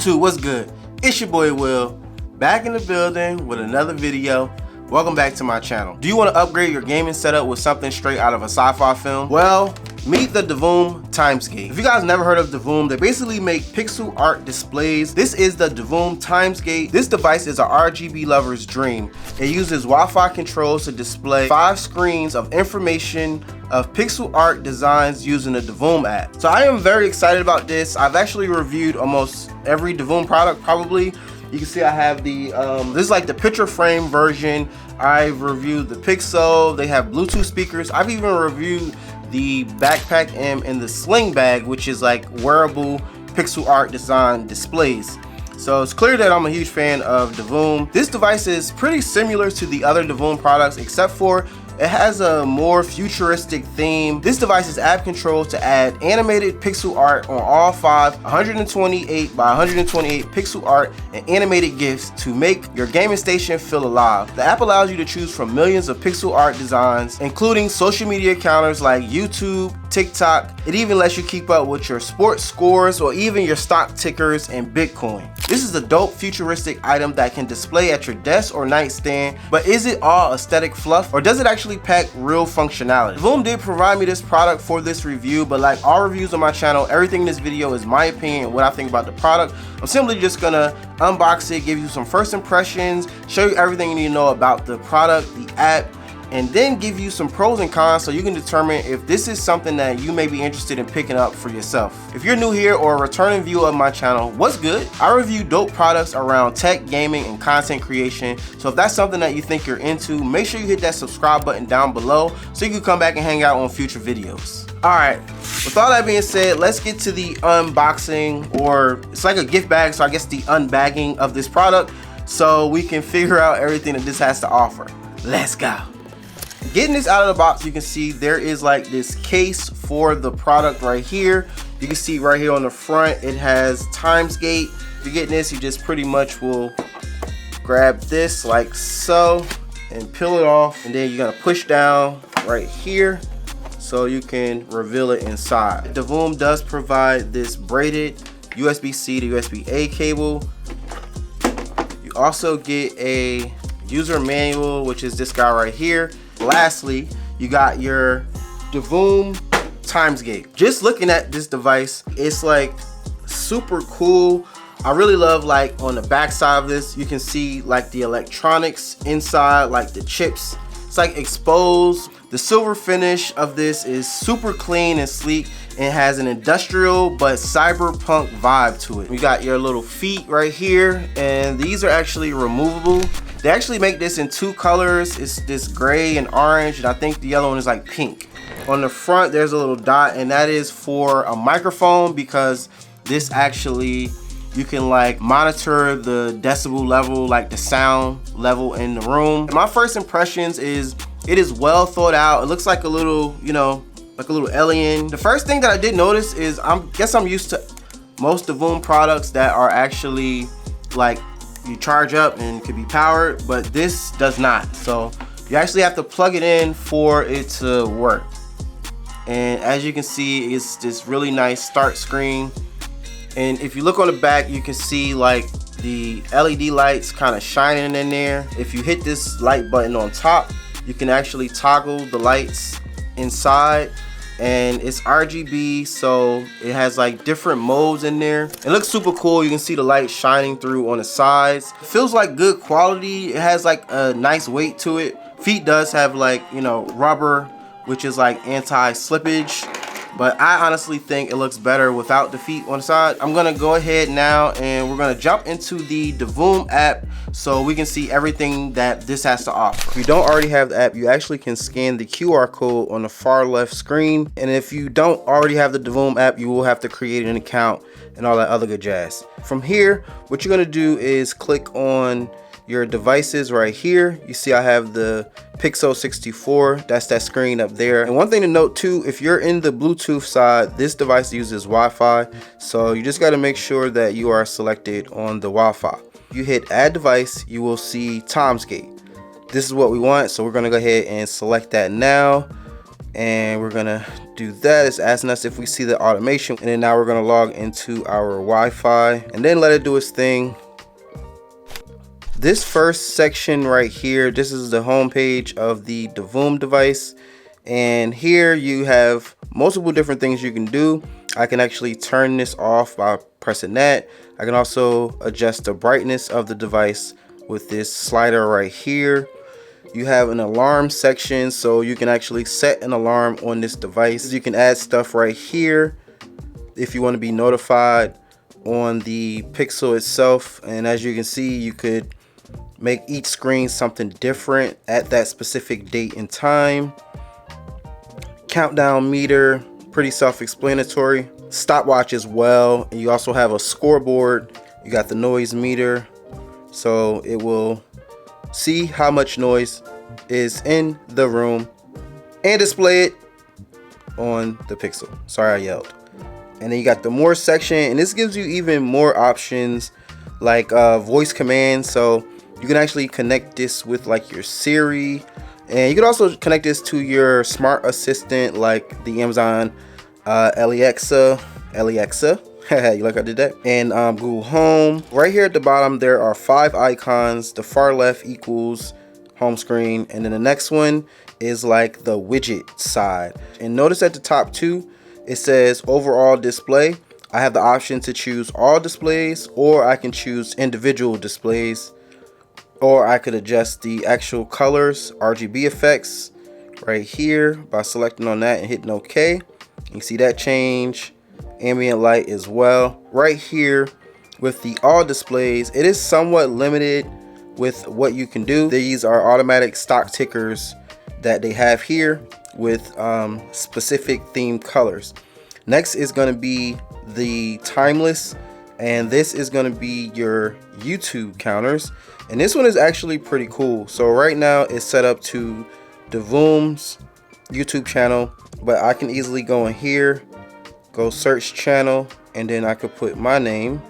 YouTube, what's good? It's your boy Will, back in the building with another video. Welcome back to my channel. Do you want to upgrade your gaming setup with something straight out of a sci-fi film? Well, meet the Divoom Times Gate. If you guys never heard of Divoom, they basically make pixel art displays. This is the Divoom Times Gate. This device is a RGB lover's dream. It uses Wi-Fi controls to display 5 screens of information of pixel art designs using the Divoom app. So I am very excited about this. I've actually reviewed almost every Divoom product probably. You can see I have the, this is like the picture frame version. I've reviewed the Pixel. They have Bluetooth speakers. I've even reviewed the backpack and the sling bag, which is like wearable pixel art design displays. So it's clear that I'm a huge fan of Divoom. This device is pretty similar to the other Divoom products, except for it has a more futuristic theme. This device is app controlled to add animated pixel art on all 5 128 by 128 pixel art and animated GIFs to make your gaming station feel alive. The app allows you to choose from millions of pixel art designs, including social media counters like YouTube, TikTok. It even lets you keep up with your sports scores or even your stock tickers and Bitcoin. This is a dope futuristic item that can display at your desk or nightstand, but is it all aesthetic fluff or does it actually pack real functionality? Divoom did provide me this product for this review, but like all reviews on my channel, everything in this video is my opinion and what I think about the product. I'm simply just gonna unbox it, give you some first impressions, show you everything you need to know about the product, the app, and then give you some pros and cons so you can determine if this is something that you may be interested in picking up for yourself. If you're new here or a returning viewer of my channel, what's good? I review dope products around tech, gaming, and content creation. So if that's something that you think you're into, make sure you hit that subscribe button down below so you can come back and hang out on future videos. Alright, with all that being said, let's get to the unboxing, or it's like a gift bag, so I guess the unbagging of this product so we can figure out everything that this has to offer. Let's go. Getting this out of the box, you can see there is like this case for the product right here. You can see right here on the front, it has Times Gate. If you're getting this, you just pretty much will grab this like so and peel it off, and then you're gonna push down right here so you can reveal it inside. Divoom does provide this braided USB-C to USB-A cable. You also get a user manual, which is this guy right here. Lastly, you got your Divoom Times Gate. Just looking at this device, it's like super cool. I really love, like, on the back side of this, you can see like the electronics inside, like the chips. It's like exposed. The silver finish of this is super clean and sleek and has an industrial but cyberpunk vibe to it. We got your little feet right here, and these are actually removable. They actually make this in 2 colors. It's this gray and orange, and I think the other one is like pink. On the front, there's a little dot, and that is for a microphone, because this actually, you can like monitor the decibel level, like the sound level in the room. And my first impressions is it is well thought out. It looks like a little, you know, like a little alien. The first thing that I did notice is I'm used to most Divoom products that are actually like you charge up and could be powered, but this does not. So you actually have to plug it in for it to work. And as you can see, it's this really nice start screen. And if you look on the back, you can see like the LED lights kind of shining in there. If you hit this light button on top, you can actually toggle the lights inside, and it's RGB, so it has like different modes in there. It looks super cool. You can see the light shining through on the sides. It feels like good quality. It has like a nice weight to it. Feet does have like, you know, rubber, which is like anti-slippage, but I honestly think it looks better without the feet on the side. I'm gonna go ahead now and we're gonna jump into the Divoom app so we can see everything that this has to offer. If you don't already have the app, you actually can scan the QR code on the far left screen. And if you don't already have the Divoom app, you will have to create an account and all that other good jazz. From here, what you're gonna do is click on your devices right here. You see I have the Pixel 64, that's that screen up there. And one thing to note too, if you're in the Bluetooth side, this device uses Wi-Fi, so you just got to make sure that you are selected on the Wi-Fi. You hit add device, you will see Times Gate. This is what we want, so we're going to go ahead and select that now. and we're gonna do that. It's asking us if we see the automation, and then now we're gonna log into our Wi-Fi and then let it do its thing. This first section right here, this is the home page of the Divoom device, and here you have multiple different things you can do. I can actually turn this off by pressing that. I can also adjust the brightness of the device with this slider right here. You have an alarm section, so you can actually set an alarm on this device. You can add stuff right here if you want to be notified on the Pixel itself, and as you can see, you could make each screen something different at that specific date and time. Countdown meter, pretty self-explanatory. Stopwatch as well, and you also have a scoreboard. You got the noise meter, so it will see how much noise is in the room and display it on the Pixel. Sorry, I yelled. And then you got the more section, and this gives you even more options like voice commands, so you can actually connect this with like your Siri, and you can also connect this to your smart assistant like the Amazon Alexa. You like I did that? And Google Home. Right here at the bottom there are 5 icons. The far left equals home screen, and then the next one is like the widget side. And notice at the top too, it says overall display. I have the option to choose all displays, or I can choose individual displays, or I could adjust the actual colors, RGB effects right here by selecting on that and hitting OK. You can see that change. Ambient light as well. Right here with the all displays, it is somewhat limited with what you can do. These are automatic stock tickers that they have here with specific theme colors. Next is going to be the timeless, and this is going to be your YouTube counters, and this one is actually pretty cool. So right now it's set up to Divoom's YouTube channel, but I can easily go in here, go search channel, and then I could put my name,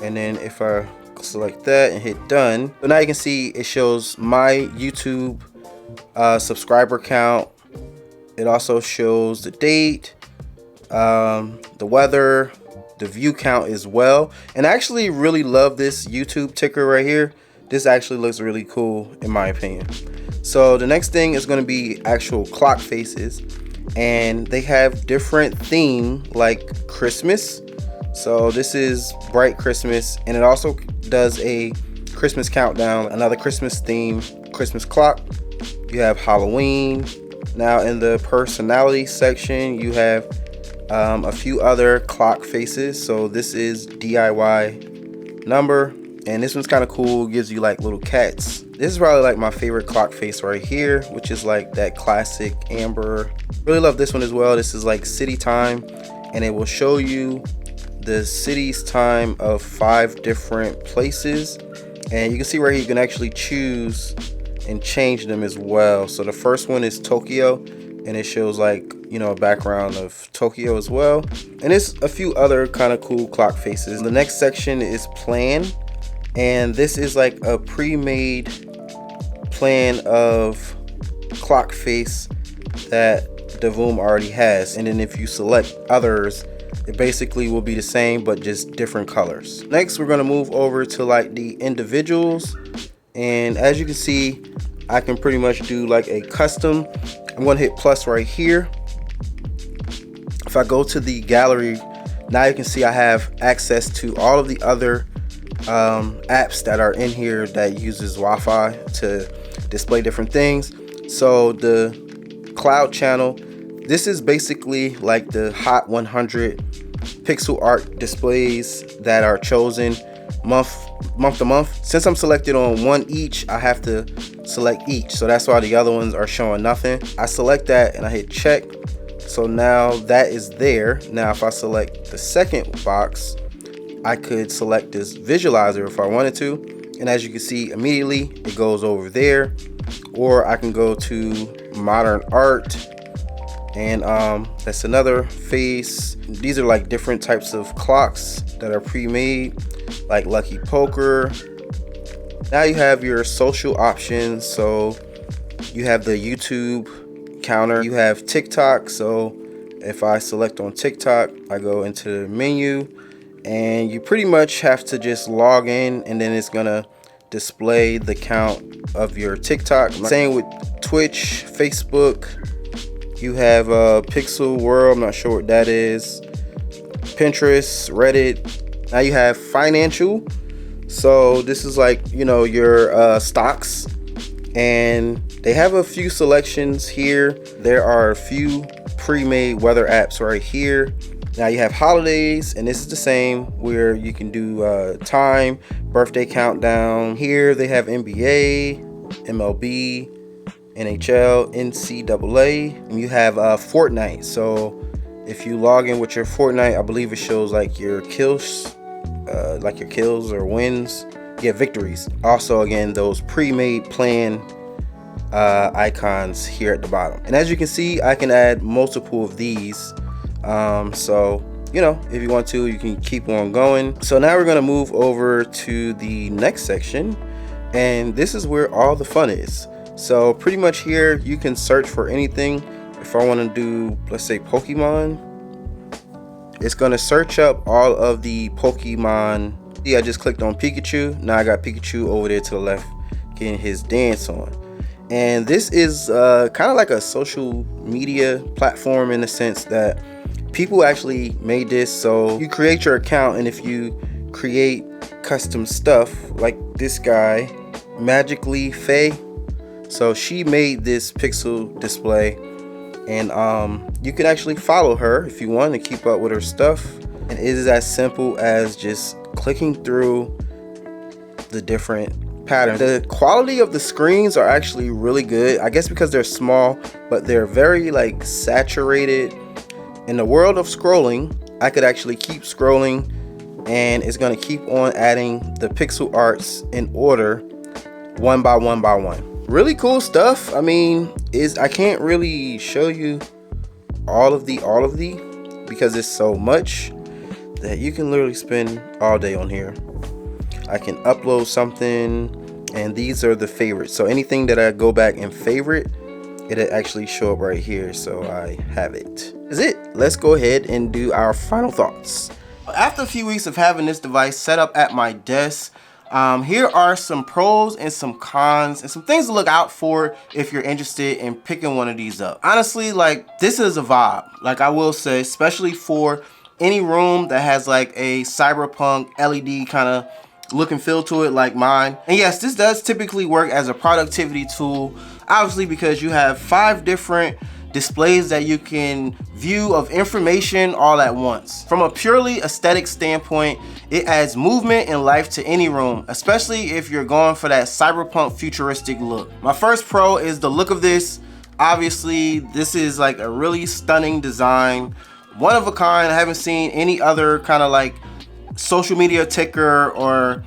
and then if I select that and hit done, so now you can see it shows my YouTube subscriber count. It also shows the date, the weather, the view count as well. And I actually really love this YouTube ticker right here. This actually looks really cool in my opinion. So the next thing is going to be actual clock faces, and they have different theme like Christmas. So this is bright Christmas, and it also does a Christmas countdown, another Christmas theme, Christmas clock. You have Halloween. Now in the personality section, you have a few other clock faces. So this is DIY number, and this one's kind of cool, gives you like little cats. This is probably like my favorite clock face right here, which is like that classic amber. Really love this one as well. This is like city time, and it will show you the city's time of 5 different places, and you can see right here you can actually choose and change them as well. So the first one is Tokyo, and it shows like, you know, a background of Tokyo as well, and it's a few other kind of cool clock faces. The next section is plan, and this is like a pre-made plan of clock face that Divoom already has, and then if you select others, it basically will be the same but just different colors. Next we're going to move over to like the individuals, and as you can see, I can pretty much do like a custom. I'm going to hit plus right here. If I go to the gallery, now you can see I have access to all of the other apps that are in here that uses Wi-Fi to display different things. So the cloud channel, this is basically like the hot 100 pixel art displays that are chosen month to month. Since I'm selected on one each, I have to select each, so that's why the other ones are showing nothing. I select that and I hit check, so now that is there. Now if I select the second box, I could select this visualizer if I wanted to, and as you can see immediately it goes over there. Or I can go to modern art, and that's another face. These are like different types of clocks that are pre-made, like Lucky Poker. Now you have your social options, so you have the YouTube counter. You have TikTok, so if I select on TikTok, I go into the menu, and you pretty much have to just log in, and then it's gonna display the count of your TikTok. Same with Twitch, Facebook. You have Pixel World, I'm not sure what that is. Pinterest, Reddit. Now you have financial. So this is like, you know, your stocks, and they have a few selections here. There are a few pre-made weather apps right here. Now you have holidays, and this is the same, where you can do time, birthday countdown. Here they have NBA, MLB, NHL, NCAA, and you have Fortnite. So if you log in with your Fortnite, I believe it shows like your kills or wins. Yeah, victories. Also, again, those pre-made plan icons here at the bottom. And as you can see, I can add multiple of these. So, you know, if you want to, you can keep on going. So now we're gonna move over to the next section, and this is where all the fun is. So pretty much here, you can search for anything. If I want to do, let's say, Pokemon, it's gonna search up all of the Pokemon. See, I just clicked on Pikachu. Now I got Pikachu over there to the left getting his dance on. And this is kind of like a social media platform, in the sense that people actually made this. So you create your account, and if you create custom stuff, like this guy, Magically Faye, so she made this pixel display, and you can actually follow her if you want to keep up with her stuff. And it is as simple as just clicking through the different patterns. The quality of the screens are actually really good, I guess because they're small, but they're very like saturated. In the world of scrolling, I could actually keep scrolling, and it's going to keep on adding the pixel arts in order, one by one by one. Really cool stuff. I mean, I can't really show you all of the because it's so much that you can literally spend all day on here. I can upload something, and these are the favorites. So anything that I go back and favorite, it'll actually show up right here. So I have it. That's it. Let's go ahead and do our final thoughts. After a few weeks of having this device set up at my desk, here are some pros and some cons and some things to look out for if you're interested in picking one of these up. Honestly, like, this is a vibe. Like, I will say, especially for any room that has like a cyberpunk LED kind of look and feel to it, like mine. And yes, this does typically work as a productivity tool, obviously, because you have 5 different displays that you can view of information all at once. From a purely aesthetic standpoint, it adds movement and life to any room, especially if you're going for that cyberpunk futuristic look. My first pro is the look of this. Obviously, this is like a really stunning design, one of a kind. I haven't seen any other kind of like social media ticker or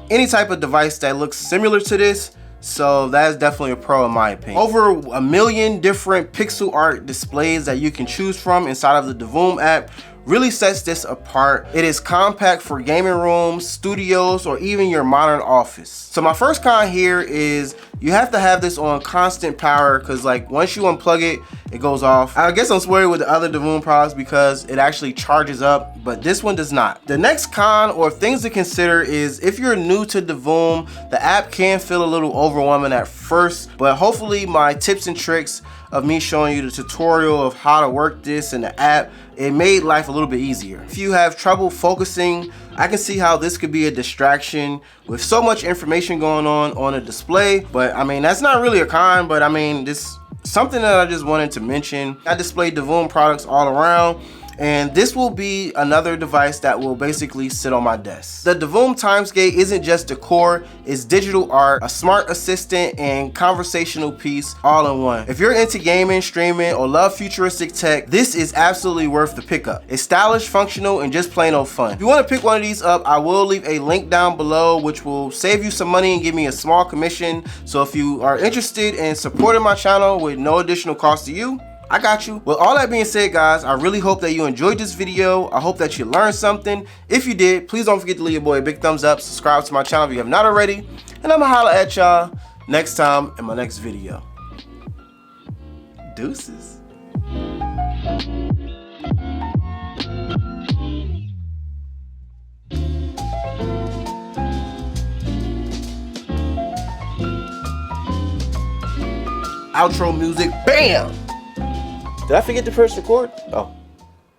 any type of device that looks similar to this. So that's definitely a pro in my opinion. Over 1 million different pixel art displays that you can choose from inside of the Divoom app really sets this apart. It is compact for gaming rooms, studios, or even your modern office. So my first con here is you have to have this on constant power, because like once you unplug it, it goes off. I guess I'm familiar with the other Divoom products because it actually charges up, but this one does not. The next con or things to consider is if you're new to Divoom, the app can feel a little overwhelming at first, but hopefully my tips and tricks of me showing you the tutorial of how to work this in the app, it made life a little bit easier. If you have trouble focusing, I can see how this could be a distraction with so much information going on a display. But I mean, that's not really a con, but I mean, this something that I just wanted to mention. I display Divoom products all around, and this will be another device that will basically sit on my desk. The Divoom Times Gate isn't just decor, it's digital art, a smart assistant, and conversational piece all in one. If you're into gaming, streaming, or love futuristic tech, this is absolutely worth the pickup. It's stylish, functional, and just plain old fun. If you want to pick one of these up, I will leave a link down below, which will save you some money and give me a small commission. So if you are interested in supporting my channel with no additional cost to you, I got you. With all that being said, guys, I really hope that you enjoyed this video. I hope that you learned something. If you did, please don't forget to leave your boy a big thumbs up, subscribe to my channel if you have not already, and I'm gonna holla at y'all next time in my next video. Deuces. Outro music, bam! Did I forget to press record? Oh.